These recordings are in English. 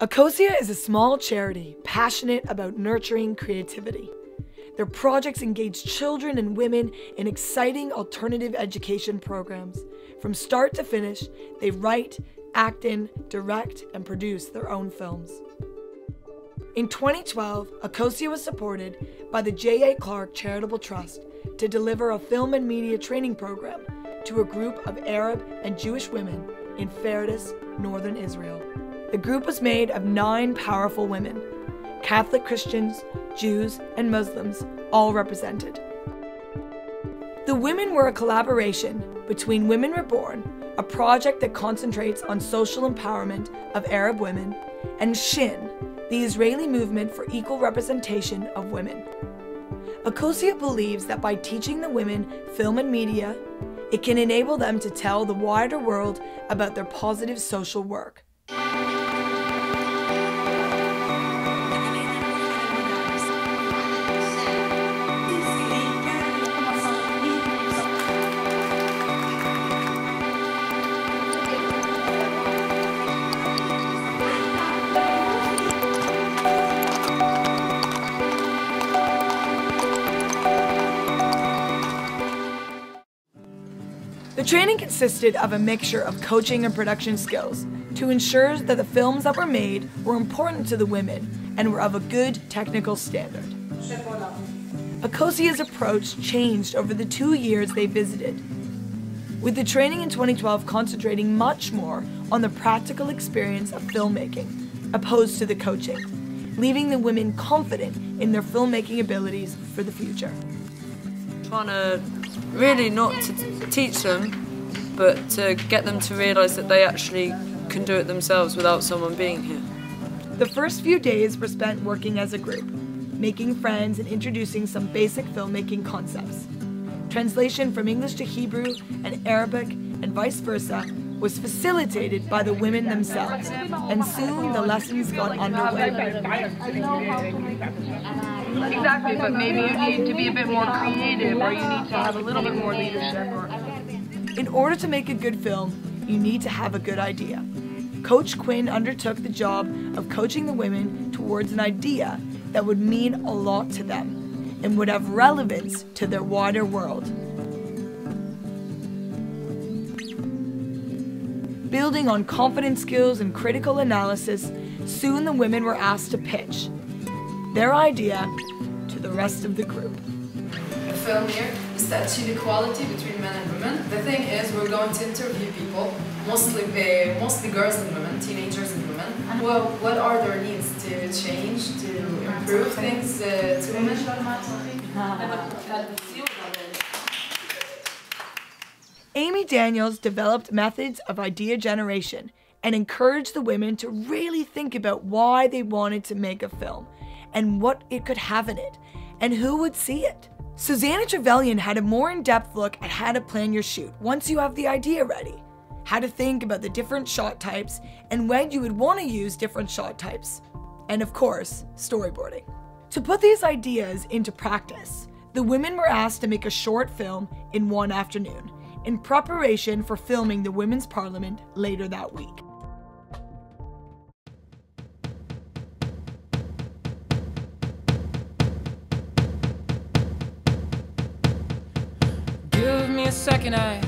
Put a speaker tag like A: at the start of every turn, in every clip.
A: Akosia is a small charity passionate about nurturing creativity. Their projects engage children and women in exciting alternative education programs. From start to finish, they write, act in, direct, and produce their own films. In 2012, Akosia was supported by the J.A Clarke Charitable Trust to deliver a film and media training program to a group of Arab and Jewish women in Ferdis, northern Israel. The group was made of 9 powerful women, Catholic Christians, Jews, and Muslims, all represented. The women were a collaboration between Women Reborn, a project that concentrates on social empowerment of Arab women, and SHIN, the Israeli movement for equal representation of women. Akosia believes that by teaching the women film and media, it can enable them to tell the wider world about their positive social work. The training consisted of a mixture of coaching and production skills to ensure that the films that were made were important to the women and were of a good technical standard. Akosia's approach changed over the 2 years they visited, with the training in 2012 concentrating much more on the practical experience of filmmaking, opposed to the coaching, leaving the women confident in their filmmaking abilities for the future.
B: Trying to really not to teach them, but to get them to realise that they actually can do it themselves without someone being here.
A: The first few days were spent working as a group, making friends and introducing some basic filmmaking concepts. Translation from English to Hebrew and Arabic and vice versa was facilitated by the women themselves, and soon the lessons got underway.
C: Exactly, but maybe you need to be a bit more creative, or you need to have a little bit more leadership.
A: In order to make a good film, you need to have a good idea. Coach Quinn undertook the job of coaching the women towards an idea that would mean a lot to them and would have relevance to their wider world. Building on confidence skills and critical analysis, soon the women were asked to pitch their idea to the rest of the group.
D: The film here is to achieve equality between men and women. The thing is, we're going to interview people, mostly girls and women, teenagers and women. Well, what are their needs to change, to improve things to women?
A: Amy Daniels developed methods of idea generation and encouraged the women to really think about why they wanted to make a film and what it could have in it and who would see it. Susannah Trevelyan had a more in-depth look at how to plan your shoot once you have the idea ready, how to think about the different shot types and when you would want to use different shot types, and of course, storyboarding. To put these ideas into practice, the women were asked to make a short film in one afternoon, in preparation for filming the Women's Parliament later that week.
E: Give me a second, I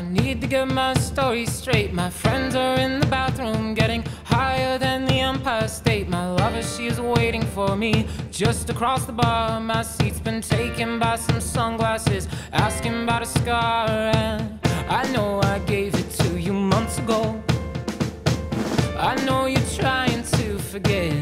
E: need to get my story straight. My friends are in the bathroom getting higher than the Empire State. My lover, she is waiting for me just across the bar. My seat's been taken by some sunglasses, asking about a scar. And I know I gave it to you months ago. I know you're trying to forget,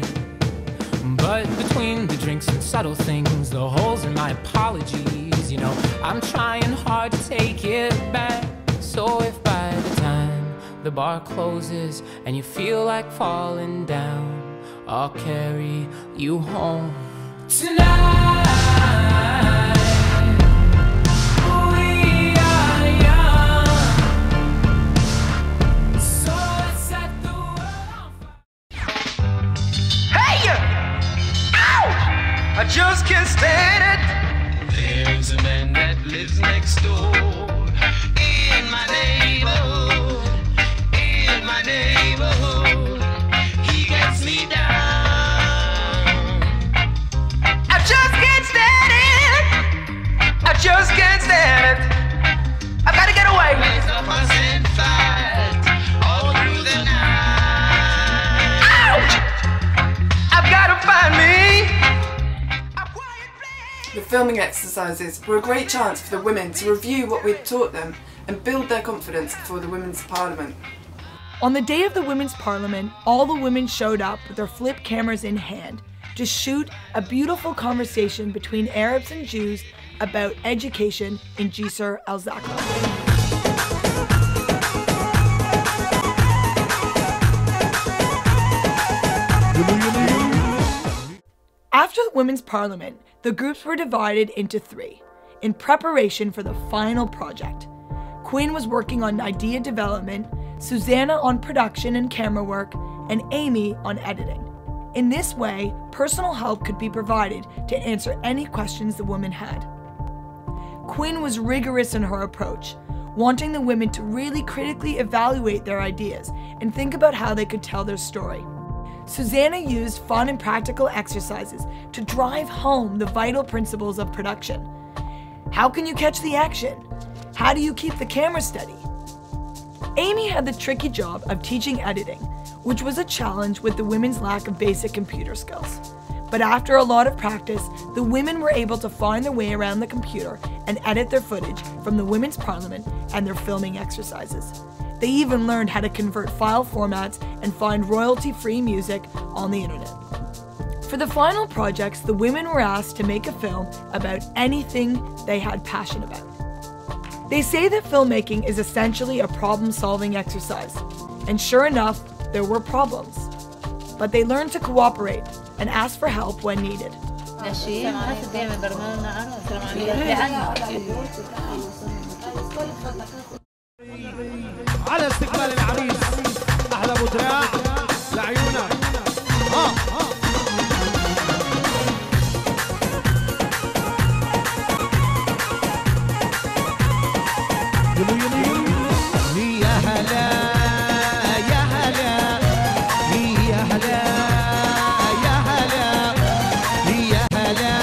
E: but between the drinks and subtle things, the holes in my apologies, you know, I'm trying hard to take it back. So if by the time the bar closes and you feel like falling down, I'll carry you home tonight. We are young, so let's set the world on fire.
F: Hey! Ouch! I just can't stand it. There's a man that lives next door in my neighborhood. He gets me just can't stand it. I gotta get away. All through the night. Ouch! I've gotta find me.
G: The filming exercises were a great chance for the women to review what we'd taught them and build their confidence before the Women's Parliament.
A: On the day of the Women's Parliament, all the women showed up with their flip cameras in hand to shoot a beautiful conversation between Arabs and Jews about education in Jisr al-Zaqra. After the Women's Parliament, the groups were divided into three, in preparation for the final project. Quinn was working on idea development, Susannah on production and camera work, and Amy on editing. In this way, personal help could be provided to answer any questions the women had. Quinn was rigorous in her approach, wanting the women to really critically evaluate their ideas and think about how they could tell their story. Susannah used fun and practical exercises to drive home the vital principles of production. How can you catch the action? How do you keep the camera steady? Amy had the tricky job of teaching editing, which was a challenge with the women's lack of basic computer skills. But after a lot of practice, the women were able to find their way around the computer and edit their footage from the Women's Parliament and their filming exercises. They even learned how to convert file formats and find royalty-free music on the internet. For the final projects, the women were asked to make a film about anything they had passion about. They say that filmmaking is essentially a problem-solving exercise, and sure enough, there were problems. But they learned to cooperate and ask for help when needed.
H: على استقبال العريس احلى ابو دراع لعيونك يا هلا يا هلا يا هلا يا هلا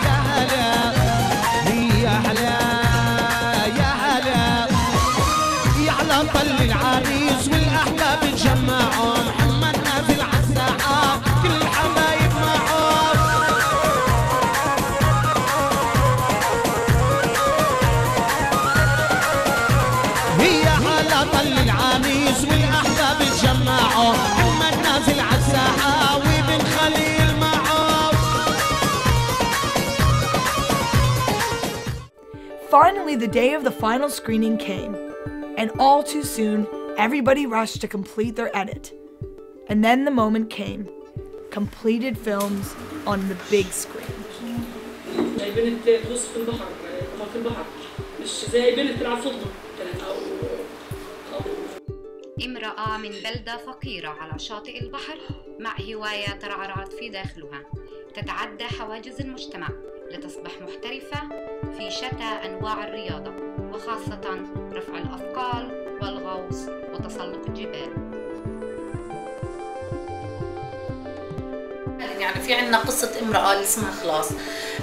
H: يا هلا يا هلا يا هلا طل العريس والاحباب تجمعوا محمد نازل عالساحه كل الحبايب معه هي على طل العريس والاحباب تجمعوا محمد نازل عالساحه وابن خليل معه.
A: Finally, the day of the final screening came. And all too soon, everybody rushed to complete their edit. And then the moment came. Completed films on the big screen.
I: امرأة من بلدة فقيرة على شاطئ البحر مع هواية ترعرعت في داخلها تتعدى حواجز المجتمع لتصبح محترفة في شتى أنواع الرياضة وخاصة رفع الأثقال والغوص وتسلق الجبال.
J: يعني في عنا قصة امرأة اللي اسمها خلاص.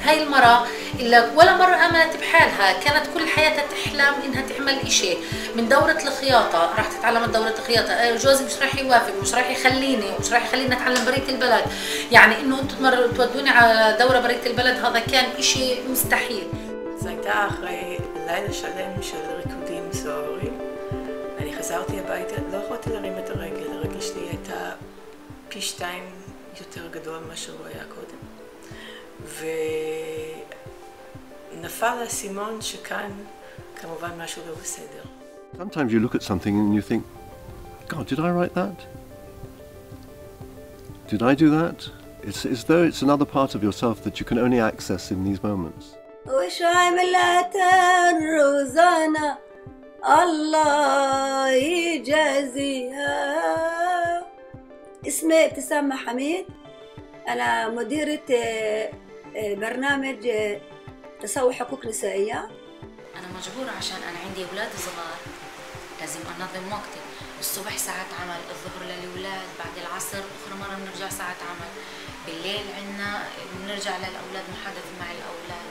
J: هاي المرأة اللي ولا مرة آمنت بحالها، كانت كل حياتها تحلم إنها تعمل إشي. من دورة الخياطة راح تتعلم دورة الخياطة، جوزي مش راح يوافق، مش راح يخليني، مش راح يخليني أتعلم برية البلد، يعني إنه أنتم تودوني على دورة برية البلد هذا كان إشي مستحيل.
K: זה הייתה אחרי לילה שלם של ריקודים סוערים. אני חזרתי הביתה, לא יכולתי להרים את הרגל, הרגל שלי הייתה פי 2 יותר גדול ממה שהוא היה קודם. ונפל האסימון שכאן כמובן משהו לא בסדר.
L: Sometimes you look at something and you think, God, did I write that? Did I do that? It's as though it's another part of yourself that you can only access in these moments.
M: وش عملت الروزانة الله يجازيها. اسمي ابتسام حميد، أنا مديرة برنامج تسوي حقوق نسائية.
N: أنا مجبورة عشان أنا عندي أولاد صغار، لازم أنظم وقتي. الصبح ساعات عمل، الظهر للأولاد، بعد العصر أخرى مرة بنرجع ساعات عمل، بالليل عنا بنرجع للأولاد نحدث مع الأولاد.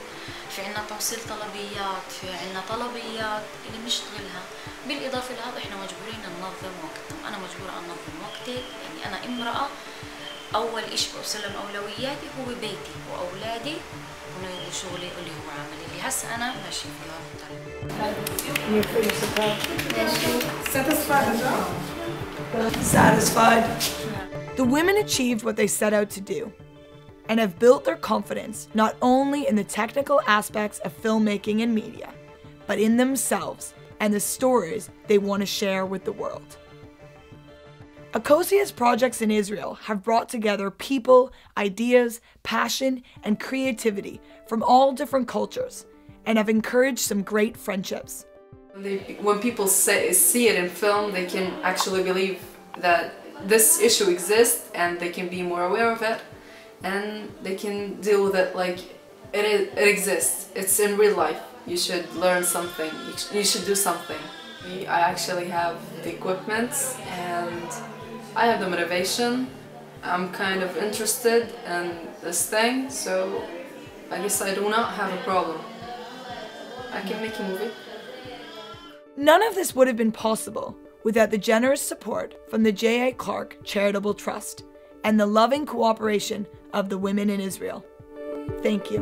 N: في عنا توصيل طلبيات، في عنا طلبيات اللي بنشتغلها. بالإضافة لهذا إحنا مجبورين ننظم وقتنا. أنا مجبورة أنظم وقتي، يعني أنا امرأة أول إشي بوصلهم أولوياتي هو بيتي وأولادي وشغلي اللي هو عملي اللي هسه أنا ماشي فيها بالطريقة.
A: Satisfied. The women achieved what they set out to do and have built their confidence not only in the technical aspects of filmmaking and media, but in themselves and the stories they want to share with the world. Akosia's projects in Israel have brought together people, ideas, passion, and creativity from all different cultures and have encouraged some great friendships.
D: When people see it in film, they can actually believe that this issue exists and they can be more aware of it and they can deal with it like it exists. It's in real life. You should learn something. You should do something. I actually have the equipment and I have the motivation. I'm kind of interested in this thing, so I guess I do not have a problem. I can make a movie.
A: None of this would have been possible without the generous support from the J.A Clarke Charitable Trust and the loving cooperation of the women in Israel. Thank you.